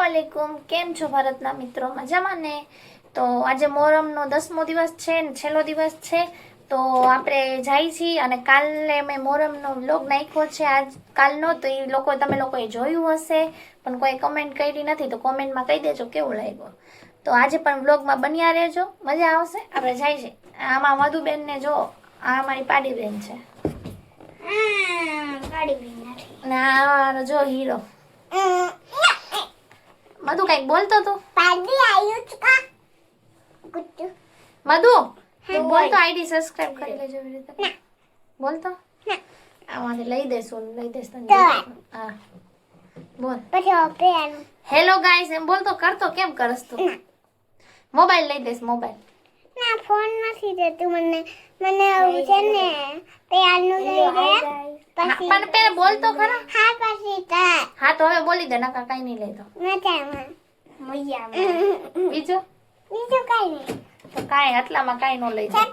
अस्सलामुअलैकुम। केम छो भारतना मित्रों? मजामां ने? तो आज मोहरमनो 10मो दिवस छे ने छेल्लो दिवस छे। तो आपणे जाई छी अने काले मैं मोहरमनो व्लॉग नाख्यो छे आज कालनो। तो ई लोको तमे लोकोए जोयुं हशे पण कोई कमेंट करी नथी, तो कमेंट में कही देजो केवो लाग्यो। तो आज पण व्लॉग में बन्या रहेजो, मजा आवशे। आपणे जाई छे। आमां मधुबेन ने जो आ मारी पाडी बेन छे। पाडी बेन नथी ना, आ जो हीरो मधु कई बोलतो तू मधु तू बोल तो आईडी सब्सक्राइब कर लेजो वीडियो बोल तो आमांथी लई देस तने हां बोल પછી हेलो गाइस एम बोल तो कर तो केम करस तू मोबाइल લઈ દેસ મોબાઈલ ના ફોન નથી દેતું મને આવું છે ને પેયાનું લઈ દે પછી પણ પેલા બોલ તો ખરા હા પછી તા હા તો હવે બોલી દે નકા કાઈ નહીં લેતો મજામાં બીજું કાઈ નહીં તો કાઈ આટલામાં કાઈ નો લઈ જાય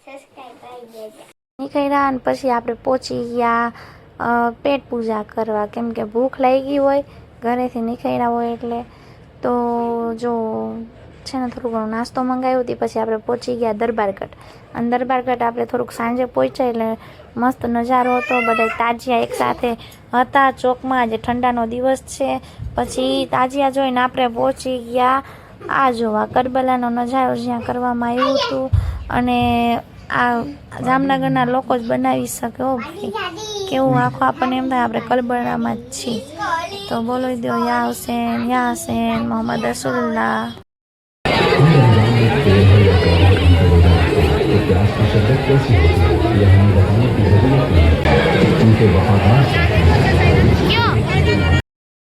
સબસ્ક્રાઇબ કરી દેજો નીકળ્યા અને પછી આપણે પહોંચી ગયા પેટ પૂજા કરવા કેમ કે ભૂખ લાગી હોય ઘરેથી નીકળ્યા હોય એટલે તો જો છે ને થોડું ઘણું નાસ્તો મંગાવ્યો હતી પછી આપણે પહોંચી ગયા દરબારગઢ અને દરબારગઢ આપણે થોડુંક સાંજે પહોંચ્યા એટલે મસ્ત નજારો હતો બધા તાજિયા એકસાથે હતા ચોકમાં જે ઠંડાનો દિવસ છે પછી તાજિયા જોઈને આપણે પહોંચી ગયા આ જોવા કરબલાનો નજારો જ્યાં કરવામાં આવ્યું હતું અને આ જામનગરના લોકો જ બનાવી શકે હો ભાઈ કેવું આખું આપણને એમ થાય આપણે કરબલામાં જ છીએ તો બોલો દો યા હુસેન મોહમ્મદ રસૂલુલ્લાહ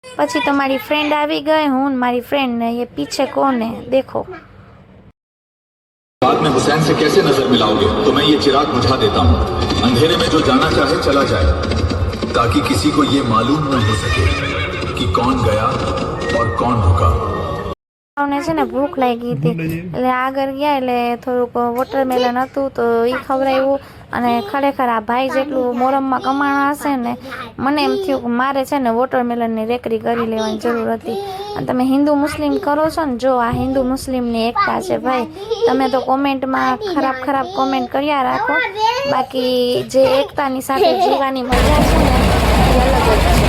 પછી તો મારી फ्रेंड આવી ગઈ હું મારી फ्रेंड ने ये पीछे कौन है देखो बाद में हुसैन से कैसे नजर मिलाओगे तो मैं ये चिराग बुझा देता हूँ अंधेरे में जो जाना चाहे चला जाए ताकि किसी को ये मालूम न हो सके कि कौन गया और कौन रुका ने छे ने भूख लागी थी એટલે આગળ ગયા એટલે થોડુંક વોટરમેલન હતું તો એ ખવડાવ્યું અને ખરેખર આ ભાઈ જેટલું મોરમમાં કમાણા હશે ને મને એમ થયું કે મારે છે ને વોટરમેલનની રેકરી કરી લેવાની જરૂર હતી અને તમે હિન્દુ મુસ્લિમ કરો છો ને જો આ હિન્દુ મુસ્લિમની એકતા છે ભાઈ તમે તો કોમેન્ટમાં ખરાબ કોમેન્ટ કર્યા રાખો બાકી જે એકતાની સાથે જીવવાની મજા છે ને એ અલગ જ છે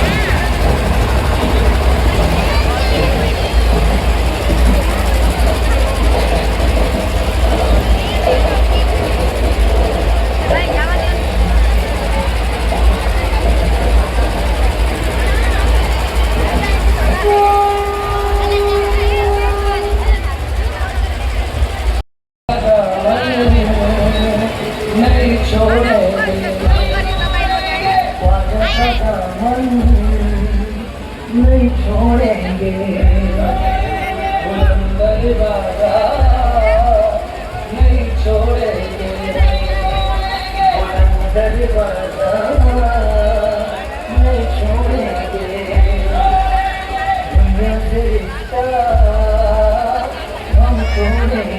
नहीं छोड़ेंगे नहीं छोड़ेंगे नहीं छोड़ेंगे हम छोड़ेंगे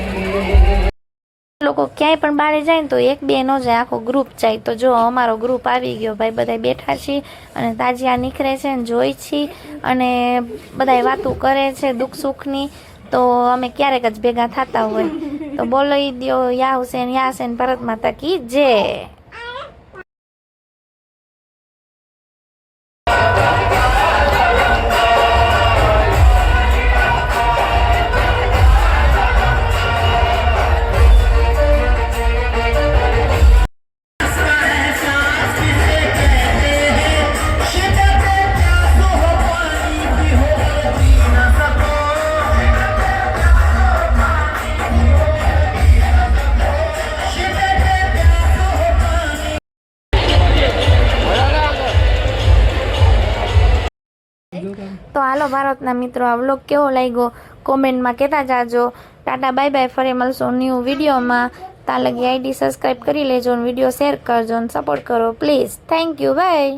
લોકો ક્યાંય પણ બહાર જાય ને તો એક બે ન જાય આખો ગ્રુપ જાય તો જો અમારો ગ્રુપ આવી ગયો ભાઈ બધા બેઠા છીએ અને તાજિયા નીકળે છે ને જોઈ છી અને બધા વાતો કરે છે દુઃખ સુખની તો અમે ક્યારેક જ ભેગા થતા હોય તો બોલી દો યા હુસેન ભારત માતા કી જય તો હાલો ભારતના મિત્રો આ વ્લોગ કેવો લાગ્યો કોમેન્ટમાં કહેતા જાજો ટાટા બાય બાય ફરી મળશો ન્યૂ વિડીયોમાં ત્યાં લગી આઈડી સબસ્ક્રાઈબ કરી લેજો અને વિડીયો શેર કરજો અને સપોર્ટ કરો પ્લીઝ થેન્ક યુ બાય